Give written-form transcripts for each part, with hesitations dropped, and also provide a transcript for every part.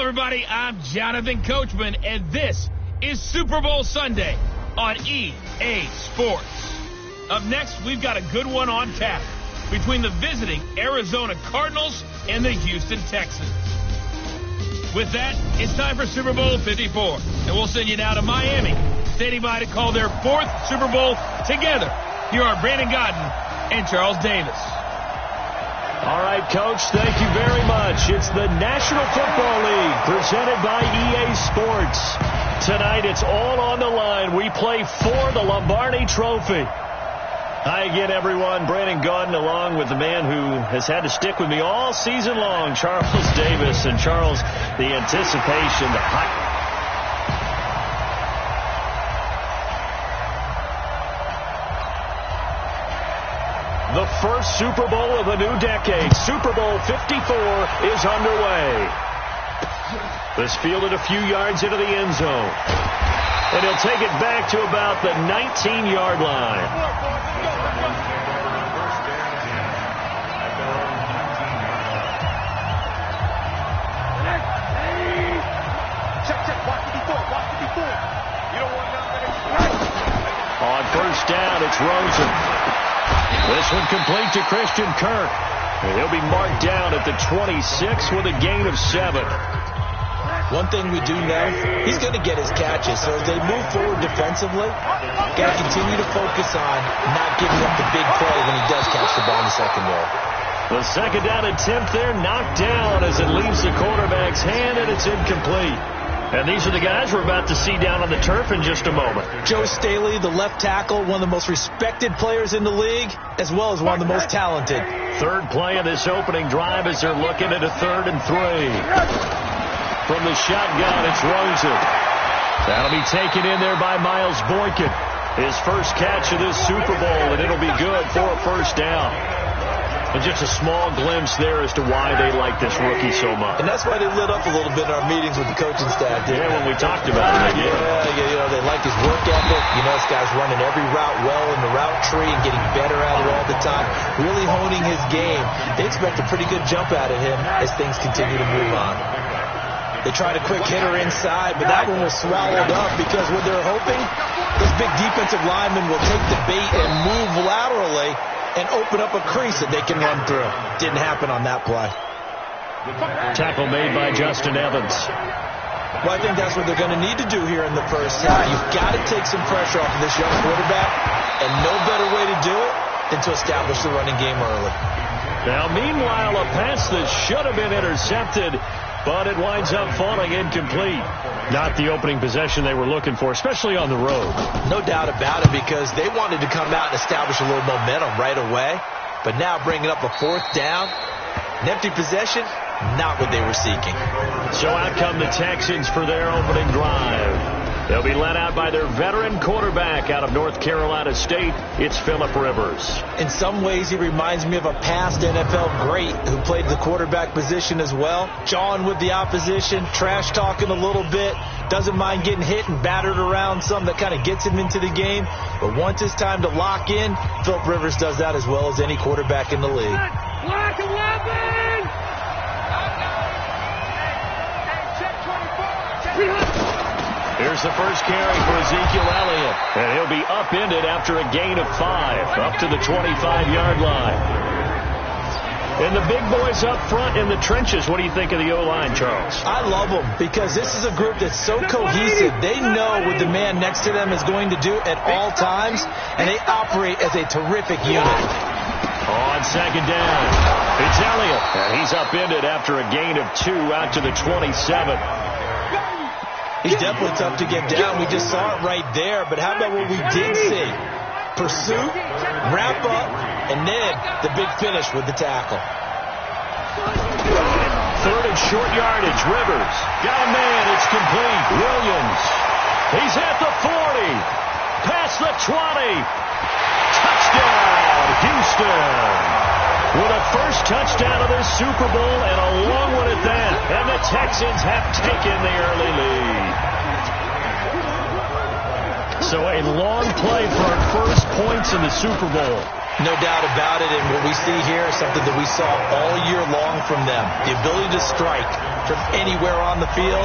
everybody. I'm Jonathan Coachman, and this is Super Bowl Sunday on EA Sports. Up next, we've got a good one on tap between the visiting Arizona Cardinals and the Houston Texans. With that, it's time for Super Bowl 54, and we'll send you now to Miami, standing by to call their fourth Super Bowl together. Here are Brandon Gaudin and Charles Davis. All right, Coach, thank you very much. It's the National Football League presented by EA Sports. Tonight, it's all on the line. We play for the Lombardi Trophy. Hi again, everyone. Brandon Gaudin along with the man who has had to stick with me all season long, Charles Davis. And Charles, the anticipation, the hype. The first Super Bowl of the new decade, Super Bowl 54, is underway. This fielded a few yards into the end zone. And he'll take it back to about the 19-yard line. On first down, it's Rosen. This one complete to Christian Kirk. And he'll be marked down at the 26 with a gain of 7. One thing we do know, he's going to get his catches. So as they move forward defensively, got to continue to focus on not giving up the big play when he does catch the ball in the secondary. The second down attempt there knocked down as it leaves the quarterback's hand, and it's incomplete. And these are the guys we're about to see down on the turf in just a moment. Joe Staley, the left tackle, one of the most respected players in the league, as well as one of the most talented. Third play of this opening drive as they're looking at a 3rd and 3. From the shotgun, it's Rosen. That'll be taken in there by Miles Boykin. His first catch of this Super Bowl, and it'll be good for a first down. And just a small glimpse there as to why they like this rookie so much. And that's why they lit up a little bit in our meetings with the coaching staff. Yeah, when we talked about it. Yeah, they like his work ethic. You know, this guy's running every route well in the route tree and getting better at it all the time. Really honing his game. They expect a pretty good jump out of him as things continue to move on. They tried a quick hitter inside, but that one was swallowed up because what they're hoping, this big defensive lineman will take the bait and move laterally and open up a crease that they can run through. Didn't happen on that play. Tackle made by Justin Evans. Well, I think that's what they're going to need to do here in the first half. You've got to take some pressure off of this young quarterback, and no better way to do it than to establish the running game early. Now, meanwhile, a pass that should have been intercepted, but it winds up falling incomplete. Not the opening possession they were looking for, especially on the road. No doubt about it, because they wanted to come out and establish a little momentum right away. But now bringing up a 4th down, an empty possession, not what they were seeking. So out come the Texans for their opening drive. They'll be led out by their veteran quarterback out of North Carolina State. It's Phillip Rivers. In some ways, he reminds me of a past NFL great who played the quarterback position as well. Jawing with the opposition, trash talking a little bit, doesn't mind getting hit and battered around some that kind of gets him into the game. But once it's time to lock in, Phillip Rivers does that as well as any quarterback in the league. Black 11! Here's the first carry for Ezekiel Elliott. And he'll be upended after a gain of 5, up to the 25-yard line. And the big boys up front in the trenches. What do you think of the O-line, Charles? I love them because this is a group that's so cohesive. They know what the man next to them is going to do at all times, and they operate as a terrific unit. On second down, it's Elliott. And he's upended after a gain of 2 out to the 27. He's definitely tough to get down. We just saw it right there. But how about what we did see? Pursuit, wrap up, and then the big finish with the tackle. 3rd and short yardage. Rivers got a man. It's complete. Williams. He's at the 40. Past the 20. Touchdown, Houston. With a first touchdown of this Super Bowl and a long one at that. And the Texans have taken the early lead. So a long play for our first points in the Super Bowl. No doubt about it, and what we see here is something that we saw all year long from them. The ability to strike from anywhere on the field.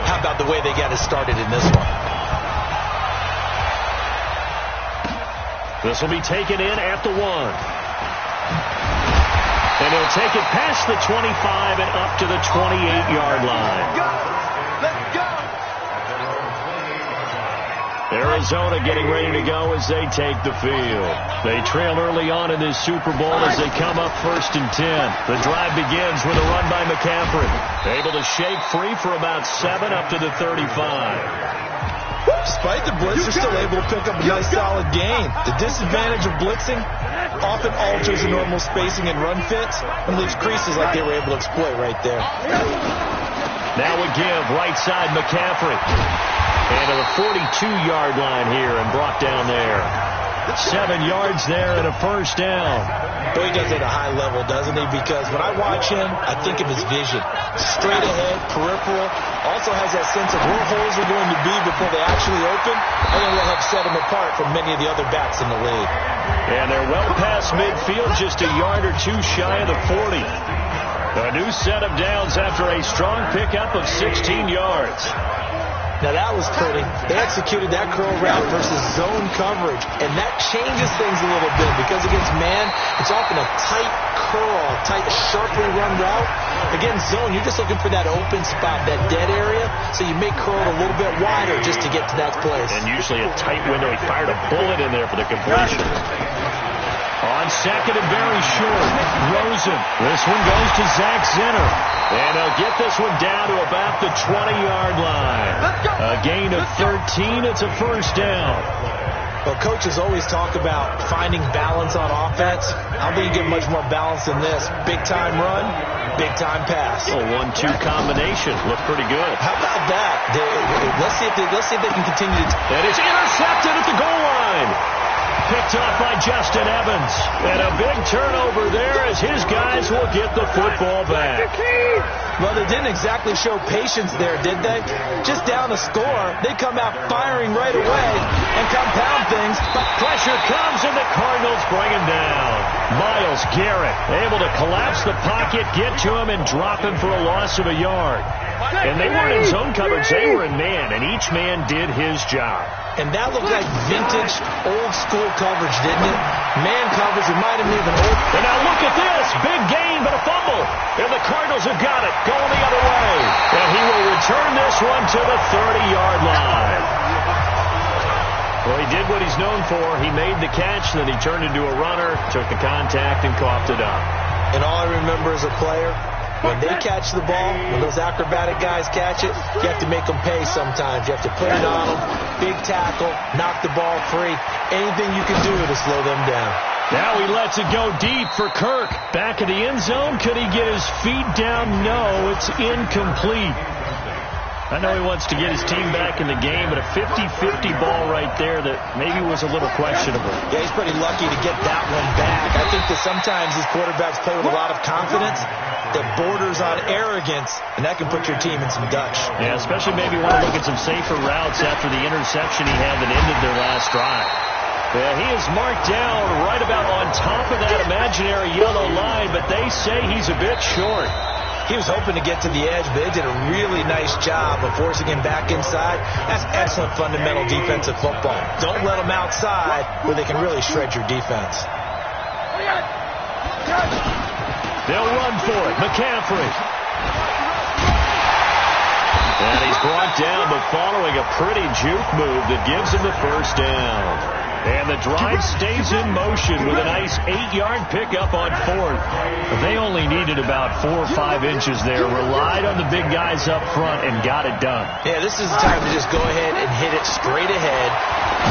How about the way they got it started in this one? This will be taken in at the 1. And he'll take it past the 25 and up to the 28-yard line. Let's go! Arizona getting ready to go as they take the field. They trail early on in this Super Bowl as they come up 1st and 10. The drive begins with a run by McCaffrey. Able to shake free for about 7 up to the 35. Despite the blitz, they're still able to pick up a nice solid gain. The disadvantage of blitzing often alters the normal spacing and run fits and leaves creases like they were able to exploit right there. Now a give, right side McCaffrey. And to the 42-yard line here and brought down there. 7 yards there and a first down. Boy, he does it at a high level, doesn't he? Because when I watch him, I think of his vision. Straight ahead, peripheral. Also has that sense of where holes are going to be before they actually open. I think will help set him apart from many of the other backs in the league. And they're well past midfield, just a yard or two shy of the 40. A new set of downs after a strong pickup of 16 yards. Now that was pretty. They executed that curl route versus zone coverage, and that changes things a little bit because against man, it's often a tight curl, tight, sharply run route. Against zone, you're just looking for that open spot, that dead area, so you may curl it a little bit wider just to get to that place. And usually a tight window. He fired a bullet in there for the completion. On second and very short, Rosen. This one goes to Zach Zinner. And he'll get this one down to about the 20-yard line. A gain of 13. It's a first down. Well, coaches always talk about finding balance on offense. I don't think you get much more balance than this. Big-time run, big-time pass. A 1-2 combination. Looked pretty good. How about that? Let's see if they can continue to... And it's intercepted at the goal line. Picked off by Justin Evans. And a big turnover there as his guys will get the football back. Well, they didn't exactly show patience there, did they? Just down a score, they come out firing right away and compound things. But pressure comes and the Cardinals bring him down. Myles Garrett able to collapse the pocket, get to him, and drop him for a loss of a yard. And they weren't in zone coverage, they were in man, and each man did his job. And that looked like vintage, old-school coverage, didn't it? Man coverage reminded me of an old... And now look at this. Big gain, but a fumble. And the Cardinals have got it. Going the other way. And he will return this one to the 30-yard line. Well, he did what he's known for. He made the catch, then he turned into a runner, took the contact, and coughed it up. And all I remember as a player... when they catch the ball, when those acrobatic guys catch it, you have to make them pay sometimes. You have to put it on them, big tackle, knock the ball free. Anything you can do to slow them down. Now he lets it go deep for Kirk. Back in the end zone. Could he get his feet down? No, it's incomplete. I know he wants to get his team back in the game, but a 50-50 ball right there that maybe was a little questionable. Yeah, he's pretty lucky to get that one back. I think that sometimes these quarterbacks play with a lot of confidence that borders on arrogance, and that can put your team in some Dutch. Yeah, especially maybe want to look at some safer routes after the interception he had that ended their last drive. Yeah, he is marked down right about on top of that imaginary yellow line, but they say he's a bit short. He was hoping to get to the edge, but they did a really nice job of forcing him back inside. That's excellent fundamental defensive football. Don't let them outside where they can really shred your defense. They'll run for it. McCaffrey. And he's brought down, but following a pretty juke move that gives him the first down. And the drive stays in motion with a nice 8-yard pickup on fourth. They only needed about 4 or 5 inches there, relied on the big guys up front, and got it done. Yeah, this is the time to just go ahead and hit it straight ahead.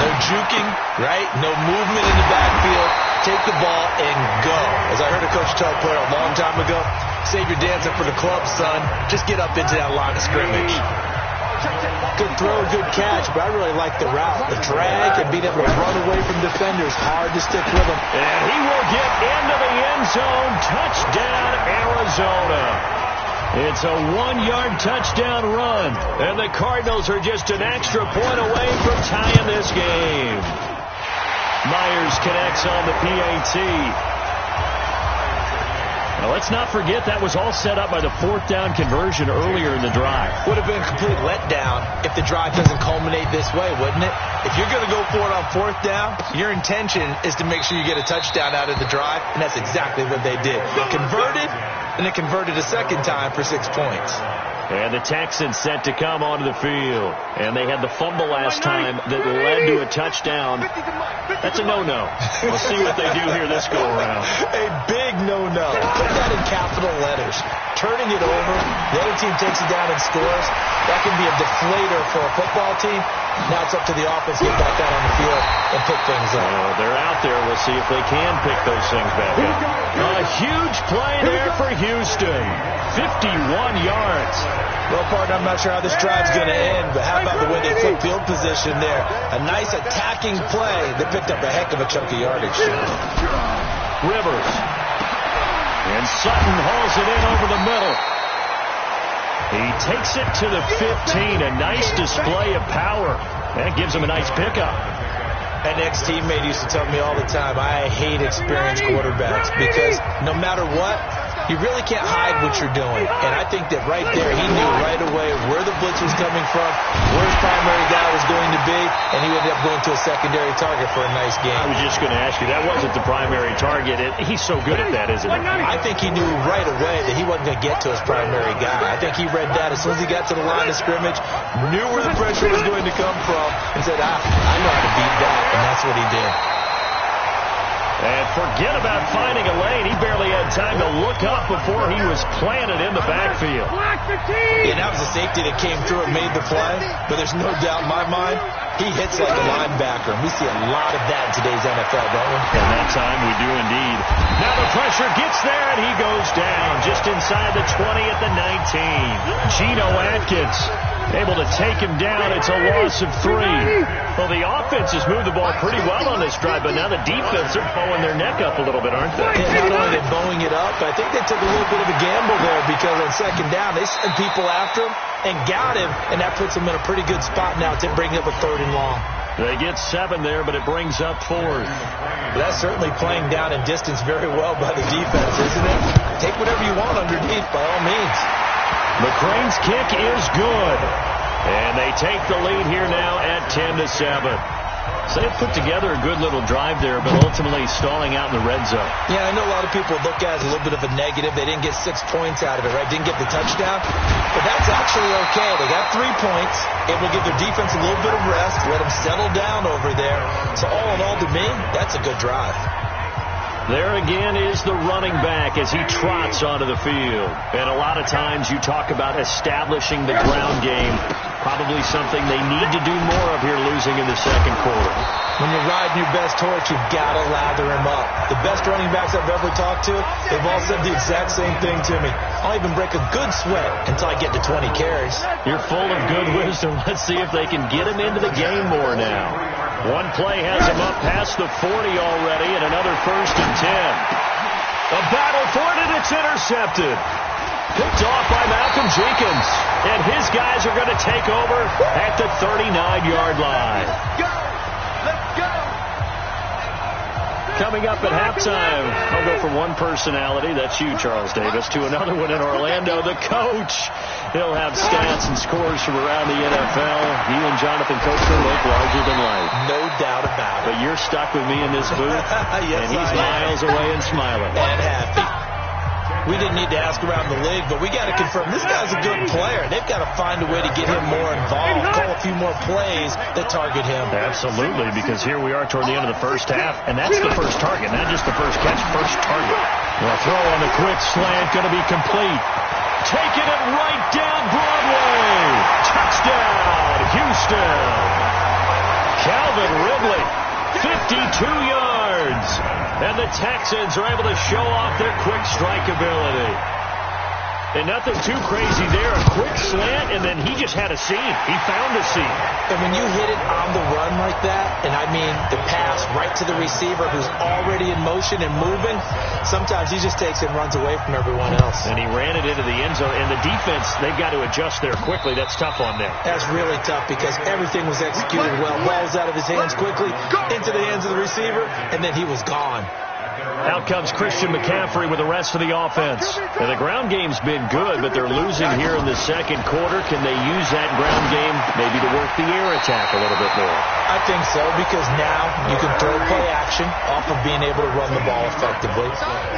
No juking, right? No movement in the backfield. Take the ball and go. As I heard a coach tell a player a long time ago, save your dancing for the club, son. Just get up into that line of scrimmage. Good throw, good catch, but I really like the route. The drag and being able to run away from defenders, hard to stick with him. And he will get into the end zone. Touchdown, Arizona. It's a 1-yard touchdown run, and the Cardinals are just an extra point away from tying this game. Myers connects on the PAT. Now, let's not forget that was all set up by the fourth down conversion earlier in the drive. Would have been a complete letdown if the drive doesn't culminate this way, wouldn't it? If you're going to go for it on fourth down, your intention is to make sure you get a touchdown out of the drive, and that's exactly what they did. Converted, and it converted a second time for 6 points. And the Texans set to come onto the field. And they had the fumble last time that led to a touchdown. That's a no-no. We'll see what they do here this go-around. A big no-no. Put that in capital letters. Turning it over, the other team takes it down and scores. That can be a deflator for a football team. Now it's up to the offense to get back out on the field and pick things up. They're out there. We'll see if they can pick those things back up. A huge play there for Houston. 51 yards. Well, partner, I'm not sure how this drive's going to end, but how about the way they flip field position there? A nice attacking play that picked up a heck of a chunk of yardage. Rivers. And Sutton hauls it in over the middle. He takes it to the 15. A nice display of power. That gives him a nice pickup. An ex-teammate used to tell me all the time, I hate experienced quarterbacks because no matter what, you really can't hide what you're doing. And I think that right there, he knew right away where the blitz was coming from, where his primary guy was going to be, and he ended up going to a secondary target for a nice game. I was just going to ask you, that wasn't the primary target. He's so good at that, isn't he? I think he knew right away that he wasn't going to get to his primary guy. I think he read that as soon as he got to the line of scrimmage, knew where the pressure was going to come from, and said, I know how to beat that, and that's what he did. And forget about finding a lane. He barely had time to look up before he was planted in the backfield. And that was a safety that came through and made the play. But there's no doubt in my mind, he hits like a linebacker. And we see a lot of that in today's NFL, don't we? And that time we do indeed. Now the pressure gets there, and he goes down just inside the 20 at the 19. Geno Atkins able to take him down. It's a loss of 3. Well, the offense has moved the ball pretty well on this drive, but now the defense are bowing their neck up a little bit, aren't they? Yeah, not only are they bowing it up, but I think they took a little bit of a gamble there because on second down, they sent people after him and got him, and that puts them in a pretty good spot now to bring up a 3rd and long. They get 7 there, but it brings up 4th. That's certainly playing down in distance very well by the defense, isn't it? Take whatever you want underneath, by all means. McCrane's kick is good. And they take the lead here now at 10-7. So they put together a good little drive there, but ultimately stalling out in the red zone. Yeah, I know a lot of people look at it as a little bit of a negative. They didn't get 6 points out of it, right? Didn't get the touchdown. But that's actually okay. They got 3 points. It will give their defense a little bit of rest, let them settle down over there. So all in all, to me, that's a good drive. There again is the running back as he trots onto the field. And a lot of times you talk about establishing the ground game. Probably something they need to do more of here losing in the second quarter. When you're riding your best horse, you've got to lather him up. The best running backs I've ever talked to, they've all said the exact same thing to me. I'll even break a good sweat until I get to 20 carries. You're full of good wisdom. Let's see if they can get him into the game more now. One play has him up past the 40 already, and another 1st and 10. A battle for it, and it's intercepted. Picked off by Malcolm Jenkins. And his guys are going to take over at the 39-yard line. Let's go! Coming up at halftime, I'll go from one personality, that's you, Charles Davis, to another one in Orlando, the coach. He'll have stats and scores from around the NFL. He and Jonathan Coachman look larger than life. No doubt about it. But you're stuck with me in this booth, yes, and he's miles away and smiling. And happy. We didn't need to ask around the league, but we got to confirm this guy's a good player. They've got to find a way to get him more involved, call a few more plays that target him. Absolutely, because here we are toward the end of the first half, and that's the first target, not just the first catch, first target. The throw on the quick slant going to be complete. Taking it right down Broadway. Touchdown, Houston. Calvin Ridley, 52 yards. And the Texans are able to show off their quick strike ability. And nothing too crazy there. A quick slant, and then he just had a seam. He found a seam. And when you hit it on the run like that, and I mean the pass right to the receiver who's already in motion and moving, sometimes he just takes it and runs away from everyone else. And he ran it into the end zone, and the defense, they've got to adjust there quickly. That's tough on them. That's really tough because everything was executed well. Ball's out of his hands quickly, into the hands of the receiver, and then he was gone. Out comes Christian McCaffrey with the rest of the offense. And the ground game's been good, but they're losing here in the second quarter. Can they use that ground game maybe to work the air attack a little bit more? I think so, because now you can throw play action off of being able to run the ball effectively.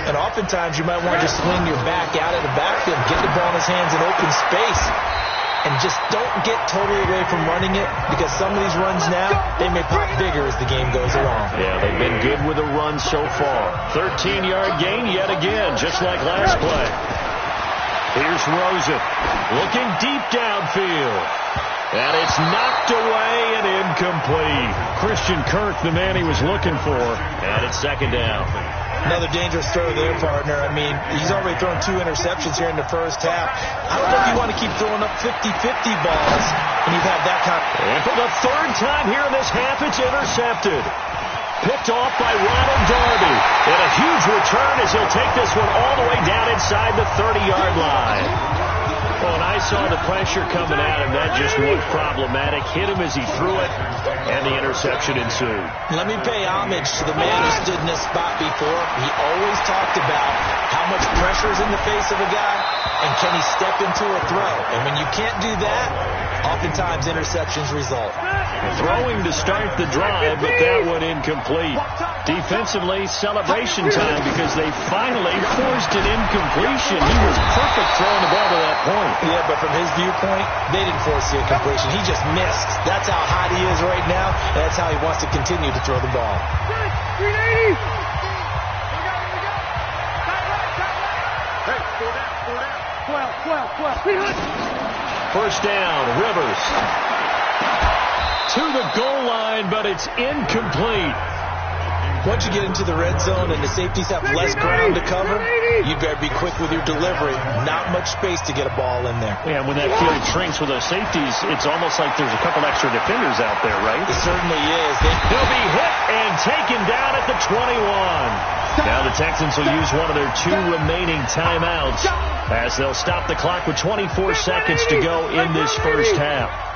And oftentimes you might want to just swing your back out of the backfield, get the ball in his hands in open space, and just don't get totally away from running it, because some of these runs now, they may pop bigger as the game goes along. Yeah, they've been good with the run so far. 13-yard gain yet again, just like last play. Here's Rosen looking deep downfield. And it's knocked away and incomplete. Christian Kirk, the man he was looking for, and it's second down. Another dangerous throw there, partner. I mean, he's already thrown 2 interceptions here in the first half. I don't know if you want to keep throwing up 50-50 balls when you've had that kind of... And for the third time here in this half, it's intercepted. Picked off by Ronald Darby. And a huge return as he'll take this one all the way down inside the 30-yard line. Oh, and I saw the pressure coming at him. That just looked problematic. Hit him as he threw it, and the interception ensued. Let me pay homage to the man who stood in this spot before. He always talked about how much pressure is in the face of a guy, and can he step into a throw. And when you can't do that, oftentimes interceptions result. Throwing to start the drive, but that one incomplete. Defensively, celebration time because they finally forced an incompletion. He was perfect throwing the ball to that point. Yeah, but from his viewpoint, they didn't force the incompletion. He just missed. That's how hot he is right now, and that's how he wants to continue to throw the ball. 380. Hey, 12. First down, Rivers. To the goal line, but it's incomplete. Once you get into the red zone and the safeties have less ground to cover, you better be quick with your delivery. Not much space to get a ball in there. Yeah, when that field shrinks with those safeties, it's almost like there's a couple extra defenders out there, right? It certainly is. He'll be hit and taken down at the 21. Now the Texans will use one of their 2 remaining timeouts as they'll stop the clock with 24 seconds to go in this first half.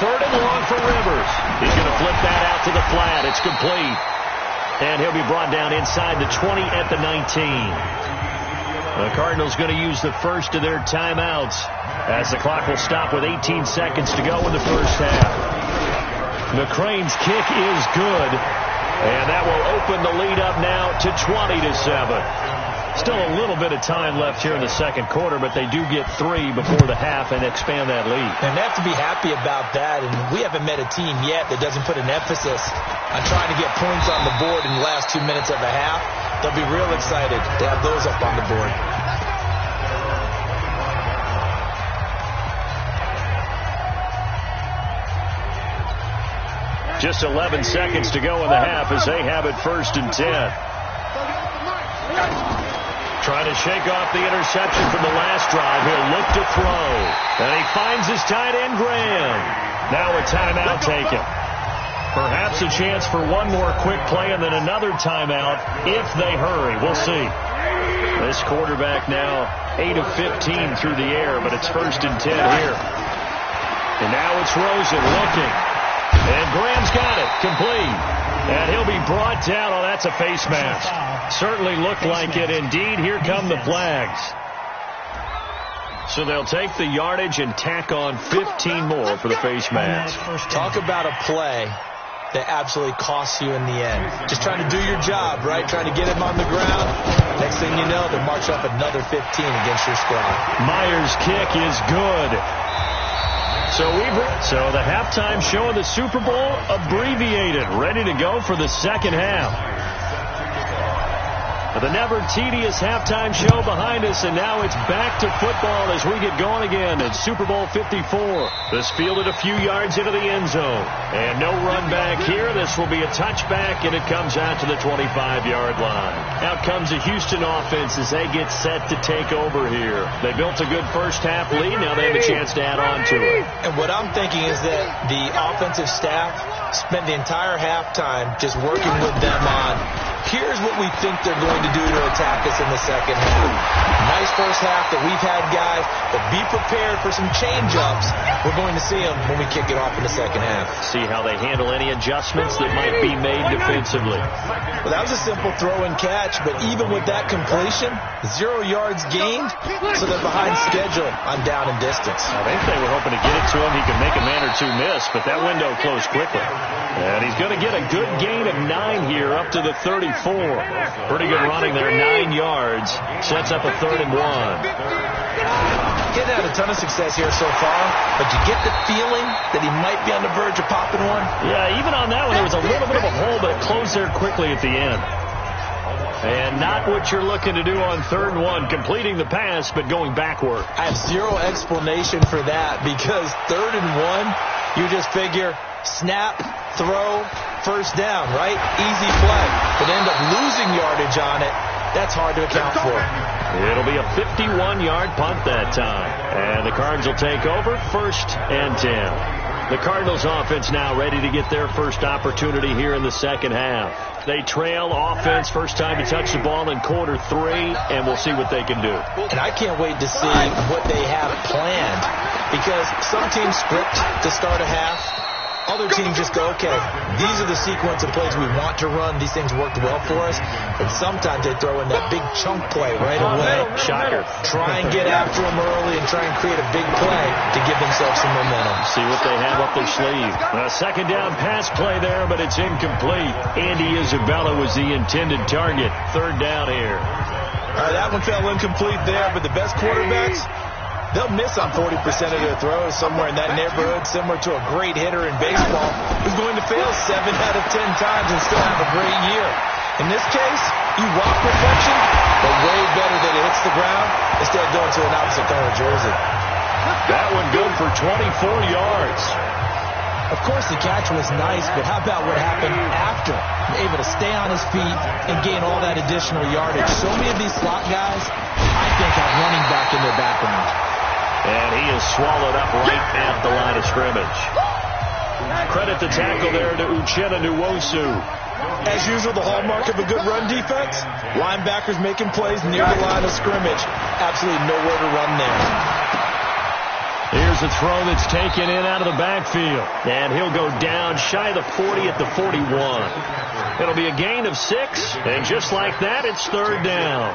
Third and long for Rivers. He's going to flip that out to the flat. It's complete. And he'll be brought down inside the 20 at the 19. The Cardinals going to use the first of their timeouts as the clock will stop with 18 seconds to go in the first half. McCrane's kick is good. And that will open the lead up now to 20-7. Still a little bit of time left here in the second quarter, but they do get 3 before the half and expand that lead. And they have to be happy about that. And we haven't met a team yet that doesn't put an emphasis on trying to get points on the board in the last 2 minutes of a half. They'll be real excited to have those up on the board. Just 11 seconds to go in the half as they have it first and 10. Trying to shake off the interception from the last drive. He'll look to throw. And he finds his tight end, Graham. Now a timeout taken. Perhaps a chance for one more quick play and then another timeout if they hurry. We'll see. This quarterback now 8 of 15 through the air, but it's first and 10 here. And now it's Rosen looking. And Graham's got it. Complete. And he'll be brought down. Oh, that's a face mask. Certainly looked like it. Indeed, here come the flags. So they'll take the yardage and tack on 15 more for the face mask. Talk about a play that absolutely costs you in the end. Just trying to do your job, right? Trying to get him on the ground. Next thing you know, they march up another 15 against your squad. Myers' kick is good. So the halftime show of the Super Bowl abbreviated, ready to go for the second half. The never tedious halftime show behind us, and now it's back to football as we get going again at Super Bowl 54. This fielded a few yards into the end zone. And no run back here. This will be a touchback, and it comes out to the 25-yard line. Out comes the Houston offense as they get set to take over here. They built a good first-half lead. Now they have a chance to add on to it. And what I'm thinking is that the offensive staff spent the entire halftime just working with them on, here's what we think they're going to do to attack us in the second half. Nice first half that we've had, guys, but be prepared for some change-ups. We're going to see them when we kick it off in the second half. See how they handle any adjustments that might be made defensively. Well, that was a simple throw and catch, but even with that completion, 0 yards gained, so they're behind schedule on down and distance. I think they were hoping to get it to him. He could make a man or two miss, but that window closed quickly. And he's going to get a good gain of 9 here up to the 34. Pretty good running there, 9 yards. Sets up a 3rd and 1. He's had a ton of success here so far, but you get the feeling that he might be on the verge of popping one. Yeah, even on that one, there was a little bit of a hole, but it closed there quickly at the end. And not what you're looking to do on 3rd and 1, completing the pass, but going backward. I have zero explanation for that, because 3rd and 1, you just figure snap, throw, first down, right? Easy play. But end up losing yardage on it. That's hard to account for. It'll be a 51-yard punt that time. And the Cards will take over, 1st and 10. The Cardinals offense now ready to get their first opportunity here in the second half. They trail offense, first time to touch the ball in quarter 3, and we'll see what they can do. And I can't wait to see what they have planned, because some teams script to start a half. Other teams just go, okay, these are the sequence of plays we want to run. These things worked well for us. And sometimes they throw in that big chunk play right away. Shocker. Try and get after them early and try and create a big play to give themselves some momentum. See what they have up their sleeve. A second down pass play there, but it's incomplete. Andy Isabella was the intended target. 3rd down here. All right, that one fell incomplete there, but the best quarterbacks, they'll miss on 40% of their throws, somewhere in that neighborhood, similar to a great hitter in baseball who's going to fail 7 out of 10 times and still have a great year. In this case, you want perfection, but way better that it hits the ground instead of going to an opposite color jersey. That one good for 24 yards. Of course, the catch was nice, but how about what happened after? Able to stay on his feet and gain all that additional yardage. So many of these slot guys, I think, have running back in their background. And he is swallowed up right at the line of scrimmage. Credit the tackle there to Uchenna Nwosu. As usual, the hallmark of a good run defense, linebackers making plays near the line of scrimmage. Absolutely nowhere to run there. Here's a throw that's taken in out of the backfield. And he'll go down shy of the 40 at the 41. It'll be a gain of 6. And just like that, it's 3rd down.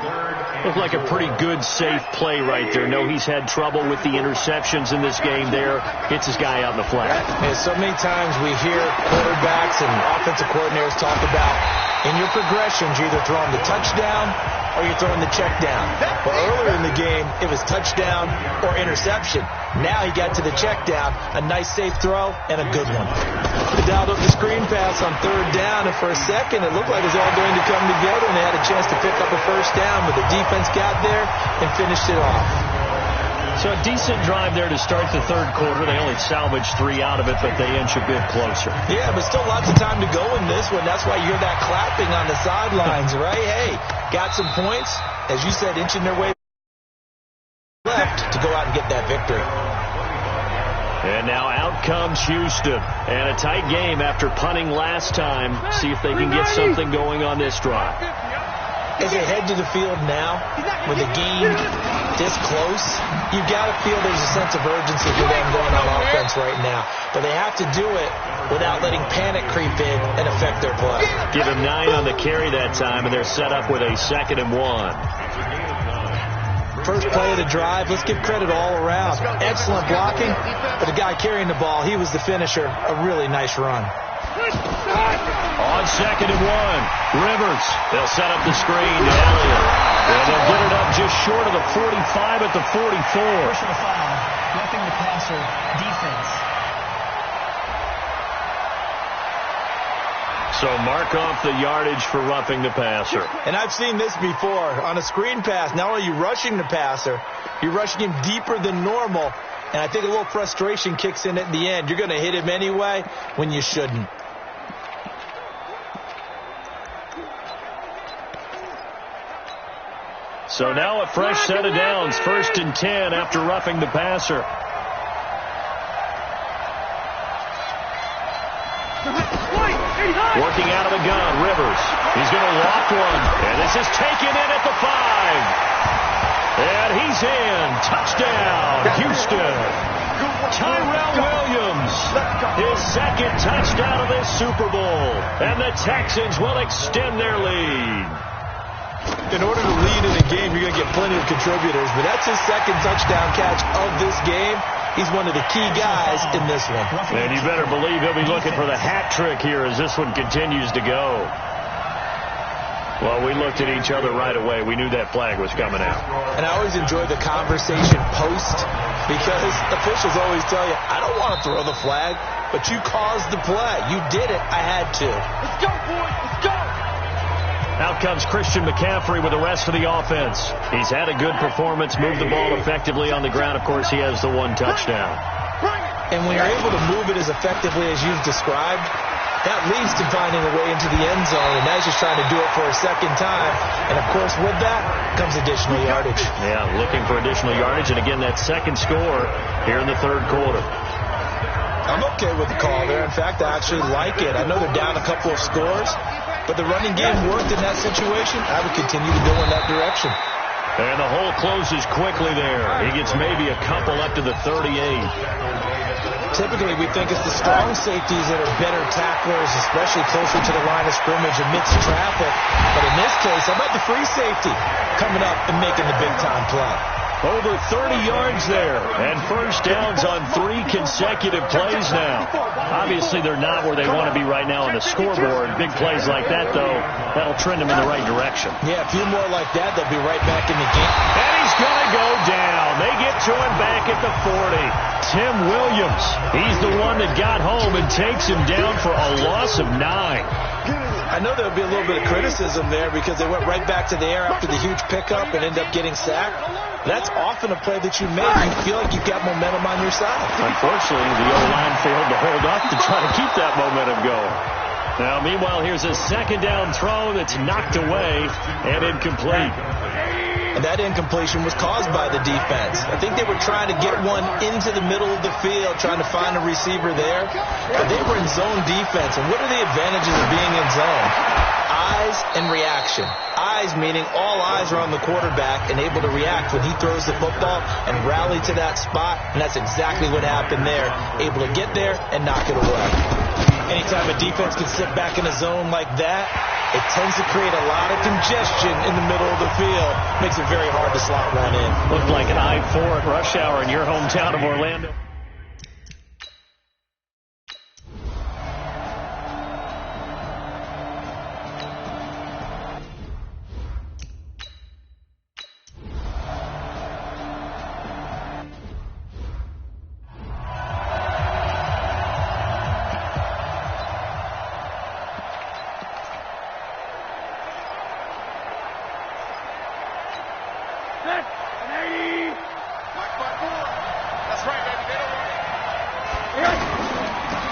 Looked like a pretty good, safe play right there. No, he's had trouble with the interceptions in this game there. Hits his guy out in the flat. And so many times we hear quarterbacks and offensive coordinators talk about, in your progressions, you're either throwing the touchdown or you're throwing the check down. Well, earlier in the game, it was touchdown or interception. Now he got to the check down, a nice safe throw, and a good one. They dialed up the screen pass on 3rd down, and for a second, it looked like it was all going to come together, and they had a chance to pick up a first down, but the defense got there and finished it off. So a decent drive there to start the 3rd quarter. They only salvaged 3 out of it, but they inch a bit closer. Yeah, but still lots of time to go in this one. That's why you hear that clapping on the sidelines, right? Hey, got some points. As you said, inching their way left to go out and get that victory. And now out comes Houston. And a tight game after punting last time. See if they can get something going on this drive. As they head to the field now, with a game this close, you've got to feel there's a sense of urgency for them going on offense right now. But they have to do it without letting panic creep in and affect their play. Give him 9 on the carry that time, and they're set up with a 2nd and 1. First play of the drive, let's give credit all around. Excellent blocking, but the guy carrying the ball, he was the finisher. A really nice run. On 2nd and 1, Rivers. They'll set up the screen to Elliott. And they'll get it up just short of the 45 at the 44. Personal foul, roughing the passer, defense. So mark off the yardage for roughing the passer. And I've seen this before. On a screen pass, not only are you rushing the passer, you're rushing him deeper than normal. And I think a little frustration kicks in at the end. You're going to hit him anyway when you shouldn't. So now a fresh set of downs, 1st and 10 after roughing the passer. Working out of the gun, Rivers. He's going to walk one, and this is taken in at the 5. And he's in. Touchdown, Houston. Tyrell Williams, his 2nd touchdown of this Super Bowl. And the Texans will extend their lead. In order to lead in a game, you're going to get plenty of contributors, but that's his 2nd touchdown catch of this game. He's one of the key guys in this one. And you better believe he'll be looking for the hat trick here as this one continues to go. Well, we looked at each other right away. We knew that flag was coming out. And I always enjoy the conversation post because officials always tell you, I don't want to throw the flag, but you caused the play. You did it. I had to. Let's go, boys. Let's go. Out comes Christian McCaffrey with the rest of the offense. He's had a good performance, moved the ball effectively on the ground. Of course, he has the 1 touchdown. And when you're able to move it as effectively as you've described, that leads to finding a way into the end zone. And now he's just trying to do it for a 2nd time. And, of course, with that comes additional yardage. Yeah, looking for additional yardage. And, again, that 2nd score here in the 3rd quarter. I'm okay with the call there. In fact, I actually like it. I know they're down a couple of scores. But the running game worked in that situation. I would continue to go in that direction. And the hole closes quickly there. He gets maybe a couple up to the 38. Typically, we think it's the strong safeties that are better tacklers, especially closer to the line of scrimmage amidst traffic. But in this case, how about the free safety coming up and making the big-time play? Over 30 yards there, and 1st downs on 3 consecutive plays now. Obviously, they're not where they want to be right now on the scoreboard. Big plays like that, though, that'll trend them in the right direction. Yeah, a few more like that, they'll be right back in the game. And he's going to go down. They get to him back at the 40. Tim Williams, he's the one that got home and takes him down for a loss of 9. I know there'll be a little bit of criticism there because they went right back to the air after the huge pickup and ended up getting sacked. That's often a play that you make. You feel like you've got momentum on your side. Unfortunately, the O-line failed to hold up to try to keep that momentum going. Now, meanwhile, here's a 2nd down throw that's knocked away and incomplete. And that incompletion was caused by the defense. I think they were trying to get one into the middle of the field, trying to find a receiver there. But they were in zone defense. And what are the advantages of being in zone? Eyes and reaction. Eyes meaning all eyes are on the quarterback and able to react when he throws the football and rally to that spot. And that's exactly what happened there. Able to get there and knock it away. Anytime a defense can sit back in a zone like that, it tends to create a lot of congestion in the middle of the field. Makes it very hard to slot one in. Looked like an I-4 at rush hour in your hometown of Orlando.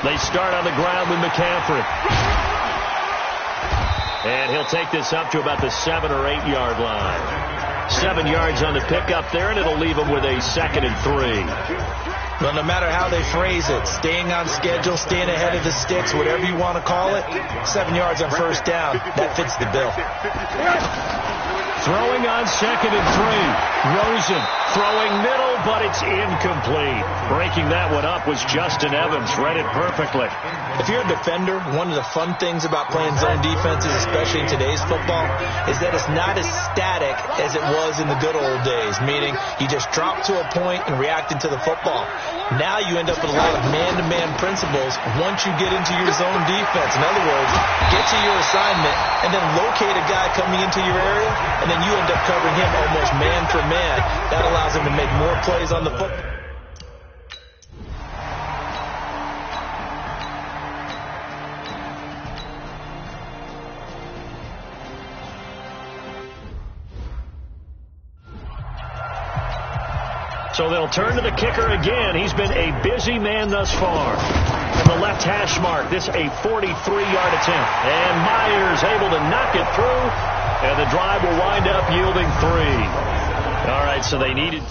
They start on the ground with McCaffrey. And he'll take this up to about the 7 or 8 yard line. 7 yards on the pickup there, and it'll leave him with a 2nd and 3. Well, no matter how they phrase it, staying on schedule, staying ahead of the sticks, whatever you want to call it, 7 yards on 1st down, that fits the bill. Throwing on 2nd and 3. Rosen throwing middle, but it's incomplete. Breaking that one up was Justin Evans. Read it perfectly. If you're a defender, one of the fun things about playing zone defenses, especially in today's football, is that it's not as static as it was in the good old days, meaning you just drop to a point and react into the football. Now you end up with a lot of man-to-man principles once you get into your zone defense. In other words, get to your assignment and then locate a guy coming into your area, and then you end up covering him almost man for man. That allows him to make more plays on the football. So they'll turn to the kicker again. He's been a busy man thus far. From the left hash mark, this a 43-yard attempt. And Myers able to knock it through, and the drive will wind up yielding 3. All right, so they needed...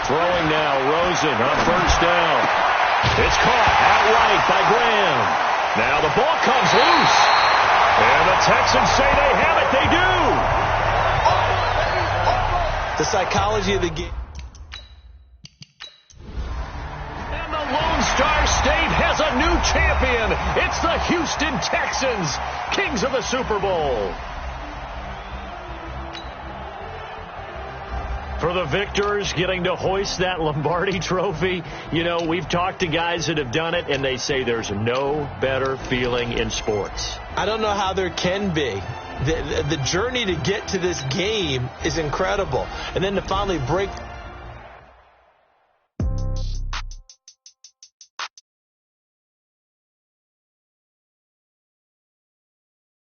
Throwing now, Rosen on first down. It's caught outright by Graham. Now the ball comes loose. And the Texans say they have it. They do. The psychology of the game. And the Lone Star State has a new champion. It's the Houston Texans, kings of the Super Bowl. For the victors, getting to hoist that Lombardi trophy, you know, we've talked to guys that have done it, and they say there's no better feeling in sports. I don't know how there can be. The journey to get to this game is incredible. And then to finally break